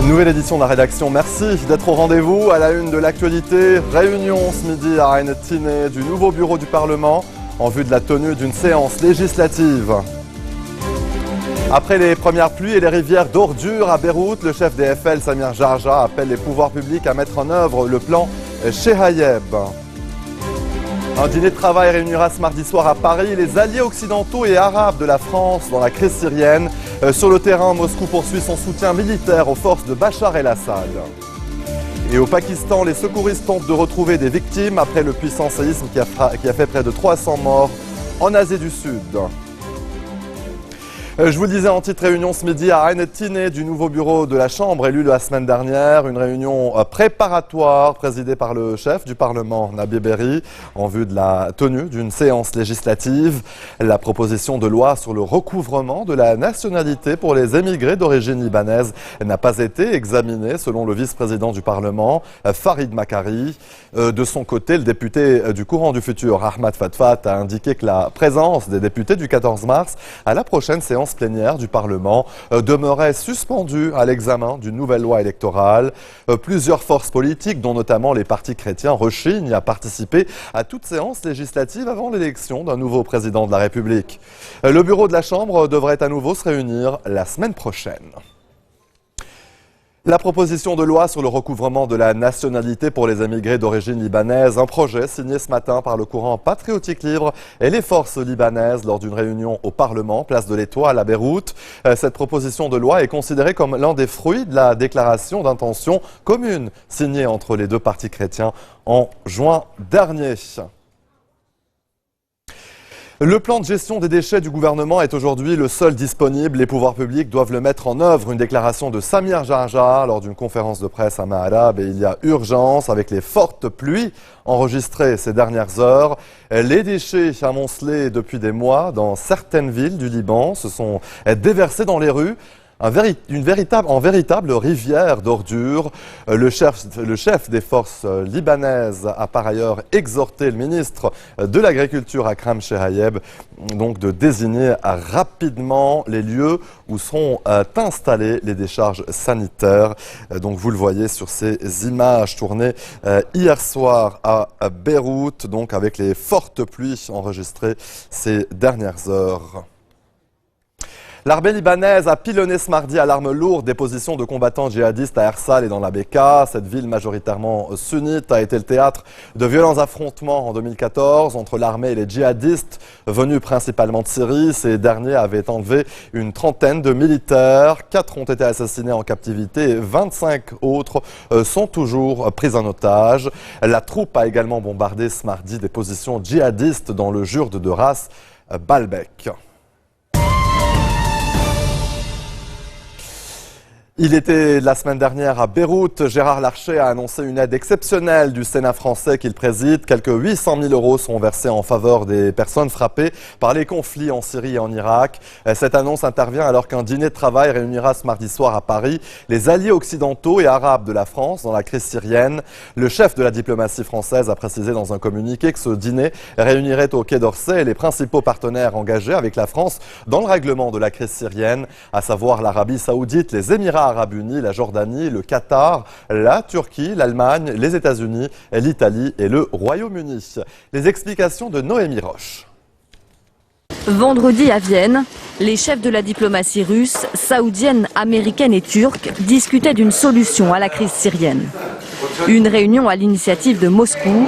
Nouvelle édition de la rédaction, merci d'être au rendez-vous. À la une de l'actualité, réunion ce midi à Rennes-Tiney du nouveau bureau du Parlement en vue de la tenue d'une séance législative. Après les premières pluies et les rivières d'ordures à Beyrouth, le chef des FL, Samir Jarja, appelle les pouvoirs publics à mettre en œuvre le plan Chehayeb. Un dîner de travail réunira ce mardi soir à Paris les alliés occidentaux et arabes de la France dans la crise syrienne. Sur le terrain, Moscou poursuit son soutien militaire aux forces de Bachar el-Assad. Et au Pakistan, les secouristes tentent de retrouver des victimes après le puissant séisme qui a fait près de 300 morts en Asie du Sud. Je vous le disais en titre, réunion ce midi à Rennes-Tiney du nouveau bureau de la Chambre élu la semaine dernière. Une réunion préparatoire présidée par le chef du Parlement, Nabil Berri, en vue de la tenue d'une séance législative. La proposition de loi sur le recouvrement de la nationalité pour les émigrés d'origine libanaise n'a pas été examinée selon le vice-président du Parlement, Farid Makari. De son côté, le député du courant du futur, Ahmad Fatfat, a indiqué que la présence des députés du 14 mars à la prochaine séance plénière du Parlement demeurait suspendue à l'examen d'une nouvelle loi électorale. Plusieurs forces politiques, dont notamment les partis chrétiens, rechignent à participer à toute séance législative avant l'élection d'un nouveau président de la République. Le bureau de la Chambre devrait à nouveau se réunir la semaine prochaine. La proposition de loi sur le recouvrement de la nationalité pour les émigrés d'origine libanaise, un projet signé ce matin par le courant patriotique libre et les forces libanaises lors d'une réunion au Parlement, place de l'Étoile à Beyrouth. Cette proposition de loi est considérée comme l'un des fruits de la déclaration d'intention commune signée entre les deux partis chrétiens en juin dernier. Le plan de gestion des déchets du gouvernement est aujourd'hui le seul disponible. Les pouvoirs publics doivent le mettre en œuvre. Une déclaration de Samir Jarja lors d'une conférence de presse à Mahalab. Et il y a urgence avec les fortes pluies enregistrées ces dernières heures. Les déchets amoncelés depuis des mois dans certaines villes du Liban se sont déversés dans les rues. En véritable rivière d'ordures. Le chef des forces libanaises a par ailleurs exhorté le ministre de l'Agriculture, Akram Chehayeb, donc de désigner rapidement les lieux où seront installées les décharges sanitaires. Donc vous le voyez sur ces images tournées hier soir à Beyrouth, donc avec les fortes pluies enregistrées ces dernières heures. L'armée libanaise a pilonné ce mardi à l'arme lourde des positions de combattants djihadistes à Ersal et dans la Bekaa. Cette ville majoritairement sunnite a été le théâtre de violents affrontements en 2014 entre l'armée et les djihadistes venus principalement de Syrie. Ces derniers avaient enlevé une trentaine de militaires. 4 ont été assassinés en captivité et 25 autres sont toujours pris en otage. La troupe a également bombardé ce mardi des positions djihadistes dans le Jurde de Ras Baalbek. Il était la semaine dernière à Beyrouth. Gérard Larcher a annoncé une aide exceptionnelle du Sénat français qu'il préside. Quelques 800 000 € sont versés en faveur des personnes frappées par les conflits en Syrie et en Irak. Cette annonce intervient alors qu'un dîner de travail réunira ce mardi soir à Paris les alliés occidentaux et arabes de la France dans la crise syrienne. Le chef de la diplomatie française a précisé dans un communiqué que ce dîner réunirait au Quai d'Orsay les principaux partenaires engagés avec la France dans le règlement de la crise syrienne, à savoir l'Arabie Saoudite, les Émirats Arabes Unis, la Jordanie, le Qatar, la Turquie, l'Allemagne, les États-Unis, l'Italie et le Royaume-Uni. Les explications de Noémie Roche. Vendredi à Vienne, les chefs de la diplomatie russe, saoudienne, américaine et turque discutaient d'une solution à la crise syrienne. Une réunion à l'initiative de Moscou,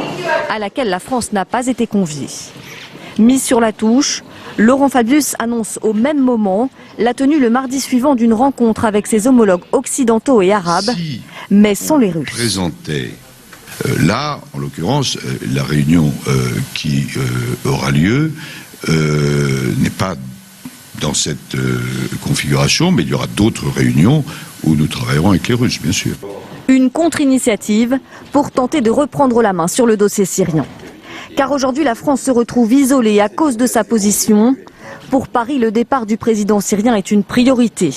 à laquelle la France n'a pas été conviée. Mis sur la touche, Laurent Fabius annonce au même moment la tenue le mardi suivant d'une rencontre avec ses homologues occidentaux et arabes, mais sans les Russes. Présenté là, en l'occurrence, la réunion qui aura lieu n'est pas dans cette configuration, mais il y aura d'autres réunions où nous travaillerons avec les Russes, bien sûr. Une contre-initiative pour tenter de reprendre la main sur le dossier syrien. Car aujourd'hui, la France se retrouve isolée à cause de sa position. Pour Paris, le départ du président syrien est une priorité.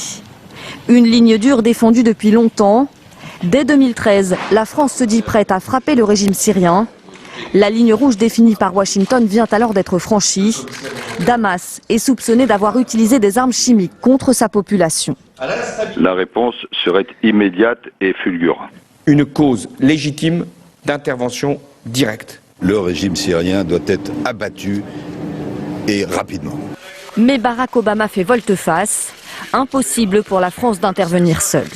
Une ligne dure défendue depuis longtemps. Dès 2013, la France se dit prête à frapper le régime syrien. La ligne rouge définie par Washington vient alors d'être franchie. Damas est soupçonné d'avoir utilisé des armes chimiques contre sa population. La réponse serait immédiate et fulgurante. Une cause légitime d'intervention directe. Le régime syrien doit être abattu et rapidement. Mais Barack Obama fait volte-face. Impossible pour la France d'intervenir seule.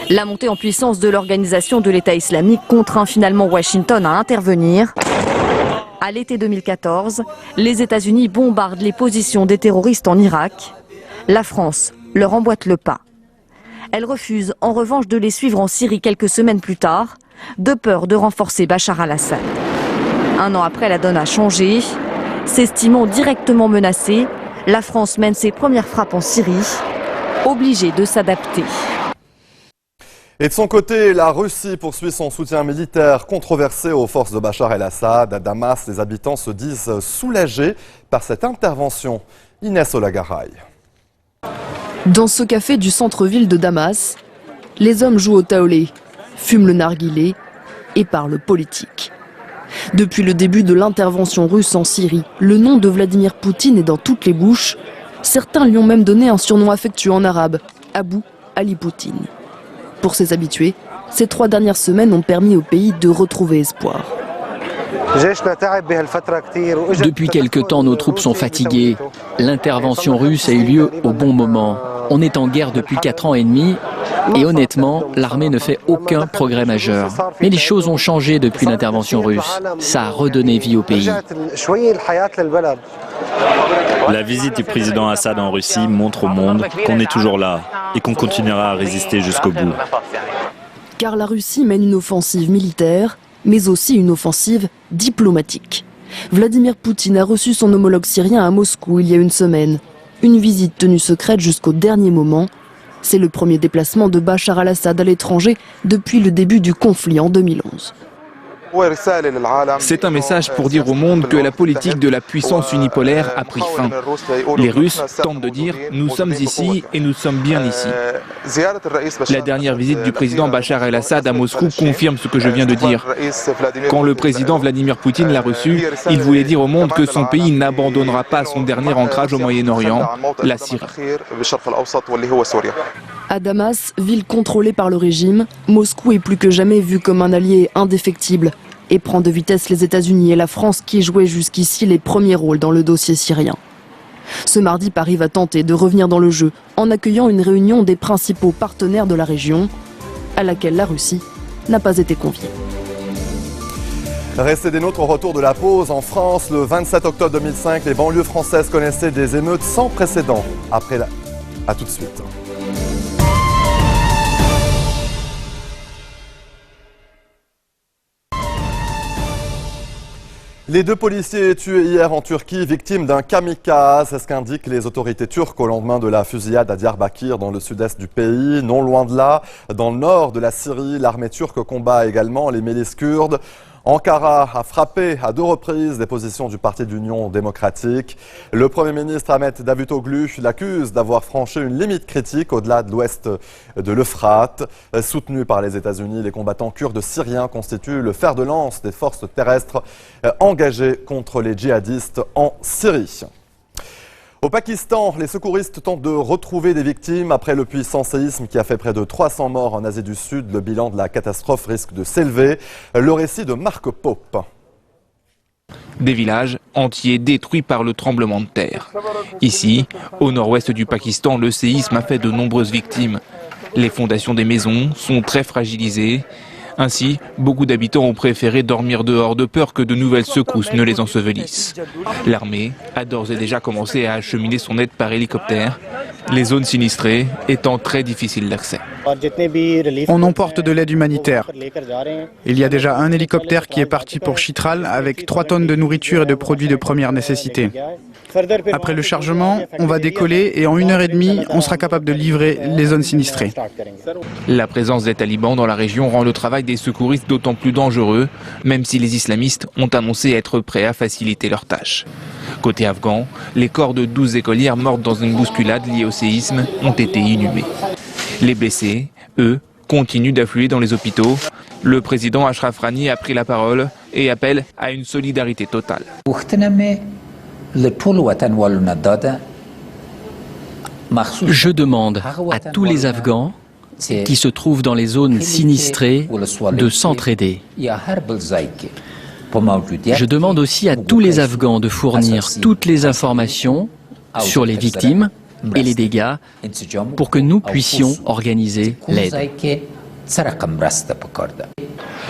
La montée en puissance de l'organisation de l'État islamique contraint finalement Washington à intervenir. À l'été 2014, les États-Unis bombardent les positions des terroristes en Irak. La France leur emboîte le pas. Elle refuse en revanche de les suivre en Syrie quelques semaines plus tard, de peur de renforcer Bachar al-Assad. Un an après, la donne a changé. S'estimant directement menacée, la France mène ses premières frappes en Syrie, obligée de s'adapter. Et de son côté, la Russie poursuit son soutien militaire controversé aux forces de Bachar el-Assad. À Damas, les habitants se disent soulagés par cette intervention. Inès Olagaray. Dans ce café du centre-ville de Damas, les hommes jouent au taolé, fument le narguilé et parlent politique. Depuis le début de l'intervention russe en Syrie, le nom de Vladimir Poutine est dans toutes les bouches. Certains lui ont même donné un surnom affectueux en arabe, Abou Ali Poutine. Pour ses habitués, ces 3 dernières semaines ont permis au pays de retrouver espoir. Depuis quelque temps, nos troupes sont fatiguées. L'intervention russe a eu lieu au bon moment. On est en guerre depuis 4 ans et demi et honnêtement, l'armée ne fait aucun progrès majeur. Mais les choses ont changé depuis l'intervention russe. Ça a redonné vie au pays. La visite du président Assad en Russie montre au monde qu'on est toujours là et qu'on continuera à résister jusqu'au bout. Car la Russie mène une offensive militaire, mais aussi une offensive diplomatique. Vladimir Poutine a reçu son homologue syrien à Moscou il y a une semaine. Une visite tenue secrète jusqu'au dernier moment. C'est le premier déplacement de Bachar al-Assad à l'étranger depuis le début du conflit en 2011. C'est un message pour dire au monde que la politique de la puissance unipolaire a pris fin. Les Russes tentent de dire « nous sommes ici et nous sommes bien ici ». La dernière visite du président Bachar el-Assad à Moscou confirme ce que je viens de dire. Quand le président Vladimir Poutine l'a reçu, il voulait dire au monde que son pays n'abandonnera pas son dernier ancrage au Moyen-Orient, la Syrie. À Damas, ville contrôlée par le régime, Moscou est plus que jamais vu comme un allié indéfectible et prend de vitesse les États-Unis et la France qui jouaient jusqu'ici les premiers rôles dans le dossier syrien. Ce mardi, Paris va tenter de revenir dans le jeu en accueillant une réunion des principaux partenaires de la région, à laquelle la Russie n'a pas été conviée. Restez des nôtres au retour de la pause. En France, le 27 octobre 2005, les banlieues françaises connaissaient des émeutes sans précédent. À tout de suite. Les 2 policiers tués hier en Turquie, victimes d'un kamikaze, c'est ce qu'indiquent les autorités turques au lendemain de la fusillade à Diyarbakir dans le sud-est du pays. Non loin de là, dans le nord de la Syrie, l'armée turque combat également les milices kurdes. Ankara a frappé à 2 reprises des positions du Parti d'Union démocratique. Le Premier ministre Ahmet Davutoglu l'accuse d'avoir franchi une limite critique au-delà de l'ouest de l'Euphrate. Soutenu par les États-Unis, les combattants kurdes syriens constituent le fer de lance des forces terrestres engagées contre les djihadistes en Syrie. Au Pakistan, les secouristes tentent de retrouver des victimes après le puissant séisme qui a fait près de 300 morts en Asie du Sud. Le bilan de la catastrophe risque de s'élever. Le récit de Marc Pope. Des villages entiers détruits par le tremblement de terre. Ici, au nord-ouest du Pakistan, le séisme a fait de nombreuses victimes. Les fondations des maisons sont très fragilisées. Ainsi, beaucoup d'habitants ont préféré dormir dehors de peur que de nouvelles secousses ne les ensevelissent. L'armée a d'ores et déjà commencé à acheminer son aide par hélicoptère, les zones sinistrées étant très difficiles d'accès. On emporte de l'aide humanitaire. Il y a déjà un hélicoptère qui est parti pour Chitral avec 3 tonnes de nourriture et de produits de première nécessité. Après le chargement, on va décoller et en 1h30, on sera capable de livrer les zones sinistrées. La présence des talibans dans la région rend le travail des secouristes d'autant plus dangereux, même si les islamistes ont annoncé être prêts à faciliter leur tâche. Côté afghan, les corps de 12 écolières mortes dans une bousculade liée au séisme ont été inhumés. Les blessés, eux, continuent d'affluer dans les hôpitaux. Le président Ashraf Ghani a pris la parole et appelle à une solidarité totale. Je demande à tous les Afghans qui se trouvent dans les zones sinistrées de s'entraider. Je demande aussi à tous les Afghans de fournir toutes les informations sur les victimes et les dégâts pour que nous puissions organiser l'aide.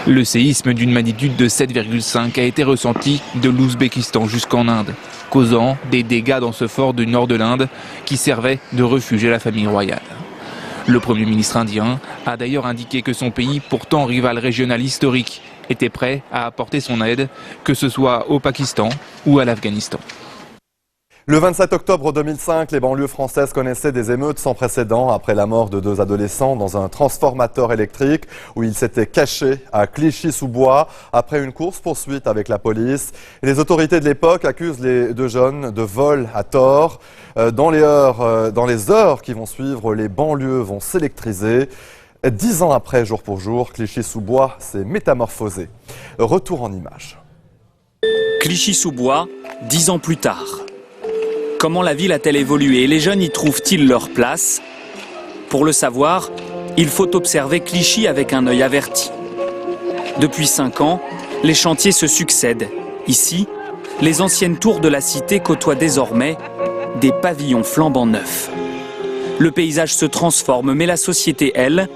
Le séisme d'une magnitude de 7,5 a été ressenti de l'Ouzbékistan jusqu'en Inde, causant des dégâts dans ce fort du nord de l'Inde qui servait de refuge à la famille royale. Le Premier ministre indien a d'ailleurs indiqué que son pays, pourtant rival régional historique, était prêt à apporter son aide, que ce soit au Pakistan ou à l'Afghanistan. Le 27 octobre 2005, les banlieues françaises connaissaient des émeutes sans précédent après la mort de 2 adolescents dans un transformateur électrique où ils s'étaient cachés à Clichy-sous-Bois après une course-poursuite avec la police. Et les autorités de l'époque accusent les 2 jeunes de vol à tort. Dans les heures qui vont suivre, les banlieues vont s'électriser. 10 ans après, jour pour jour, Clichy-sous-Bois s'est métamorphosé. Retour en images. Clichy-sous-Bois, 10 ans plus tard. Comment la ville a-t-elle évolué et les jeunes y trouvent-ils leur place? Pour le savoir, il faut observer Clichy avec un œil averti. Depuis 5 ans, les chantiers se succèdent. Ici, les anciennes tours de la cité côtoient désormais des pavillons flambant neufs. Le paysage se transforme, mais la société, elle,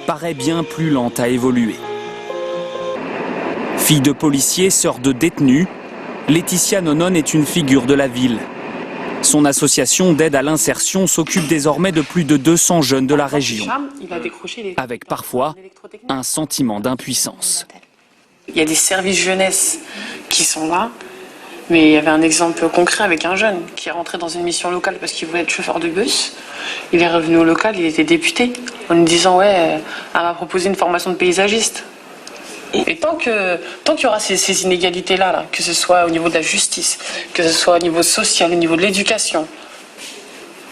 paraît bien plus lente à évoluer. Fille de policier, sœur de détenus, Laetitia Nonon est une figure de la ville. Son association d'aide à l'insertion s'occupe désormais de plus de 200 jeunes de la région, avec parfois un sentiment d'impuissance. Il y a des services jeunesse qui sont là, mais il y avait un exemple concret avec un jeune qui est rentré dans une mission locale parce qu'il voulait être chauffeur de bus. Il est revenu au local, il était député, en lui disant « ouais, elle m'a proposé une formation de paysagiste ». Et tant qu'il y aura ces inégalités-là, que ce soit au niveau de la justice, que ce soit au niveau social, au niveau de l'éducation,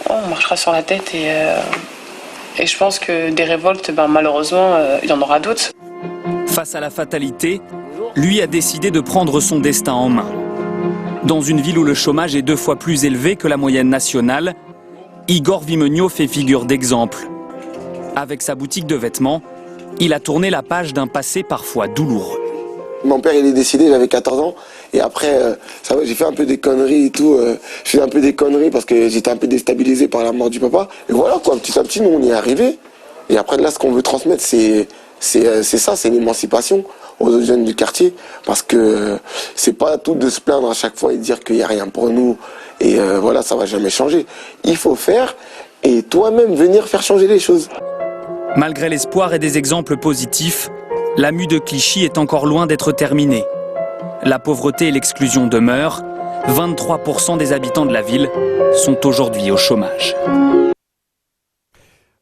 on marchera sur la tête et je pense que des révoltes, malheureusement, il y en aura d'autres. Face à la fatalité, lui a décidé de prendre son destin en main. Dans une ville où le chômage est 2 fois plus élevé que la moyenne nationale, Igor Vimenio fait figure d'exemple. Avec sa boutique de vêtements, il a tourné la page d'un passé parfois douloureux. Mon père, il est décédé, j'avais 14 ans. Et après, j'ai fait un peu des conneries et tout. Je faisais un peu des conneries parce que j'étais un peu déstabilisé par la mort du papa. Et voilà, quoi, petit à petit, nous, on y est arrivé. Et après, là, ce qu'on veut transmettre, c'est ça, c'est l'émancipation aux jeunes du quartier. Parce que c'est pas tout de se plaindre à chaque fois et dire qu'il n'y a rien pour nous. Et voilà, ça va jamais changer. Il faut faire et toi-même venir faire changer les choses. Malgré l'espoir et des exemples positifs, la mue de Clichy est encore loin d'être terminée. La pauvreté et l'exclusion demeurent. 23% des habitants de la ville sont aujourd'hui au chômage.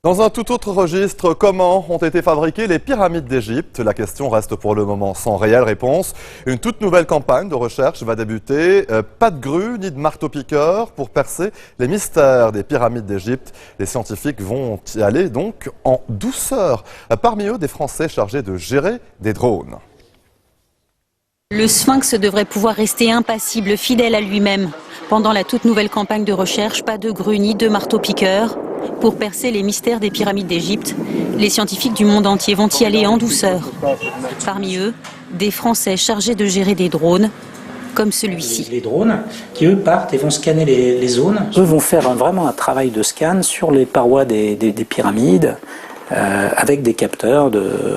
Dans un tout autre registre, comment ont été fabriquées les pyramides d'Égypte? La question reste pour le moment sans réelle réponse. Une toute nouvelle campagne de recherche va débuter. Pas de grue ni de marteau-piqueur pour percer les mystères des pyramides d'Égypte. Les scientifiques vont y aller donc en douceur. Parmi eux, des Français chargés de gérer des drones. Le Sphinx devrait pouvoir rester impassible, fidèle à lui-même. Pendant la toute nouvelle campagne de recherche, pas de grue ni de marteau-piqueur. Pour percer les mystères des pyramides d'Égypte, les scientifiques du monde entier vont y aller en douceur. Parmi eux, des Français chargés de gérer des drones, comme celui-ci. Les drones qui, eux, partent et vont scanner les zones. Eux vont faire vraiment un travail de scan sur les parois des pyramides, avec des capteurs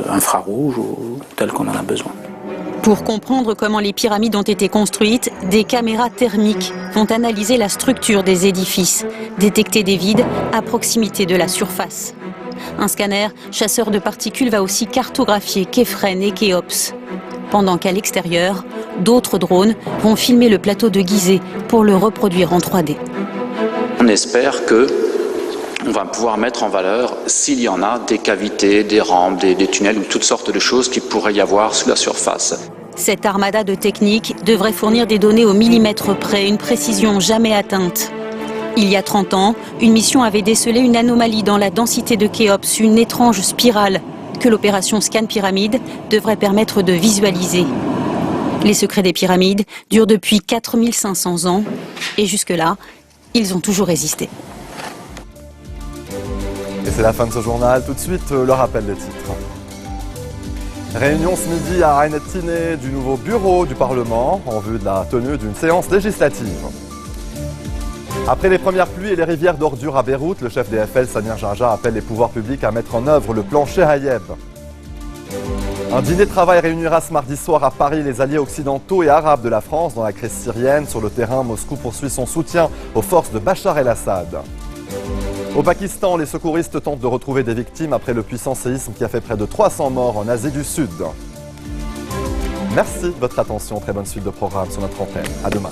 infrarouges ou tels qu'on en a besoin. Pour comprendre comment les pyramides ont été construites, des caméras thermiques vont analyser la structure des édifices, détecter des vides à proximité de la surface. Un scanner chasseur de particules va aussi cartographier Képhren et Khéops. Pendant qu'à l'extérieur, d'autres drones vont filmer le plateau de Gizeh pour le reproduire en 3D. On espère qu'on va pouvoir mettre en valeur, s'il y en a, des cavités, des rampes, des tunnels ou toutes sortes de choses qui pourraient y avoir sous la surface. Cette armada de techniques devrait fournir des données au millimètre près, une précision jamais atteinte. Il y a 30 ans, une mission avait décelé une anomalie dans la densité de Khéops, une étrange spirale que l'opération Scan Pyramide devrait permettre de visualiser. Les secrets des pyramides durent depuis 4500 ans et jusque-là, ils ont toujours résisté. Et c'est la fin de ce journal. Tout de suite, le rappel des titres. Réunion ce midi à Rhein-Neckar du nouveau bureau du Parlement en vue de la tenue d'une séance législative. Après les premières pluies et les rivières d'ordures à Beyrouth, le chef des FL, Samir Jarja, appelle les pouvoirs publics à mettre en œuvre le plan Chehaïeb. Un dîner de travail réunira ce mardi soir à Paris les alliés occidentaux et arabes de la France dans la crise syrienne. Sur le terrain, Moscou poursuit son soutien aux forces de Bachar el-Assad. Au Pakistan, les secouristes tentent de retrouver des victimes après le puissant séisme qui a fait près de 300 morts en Asie du Sud. Merci de votre attention. Très bonne suite de programme sur notre antenne. À demain.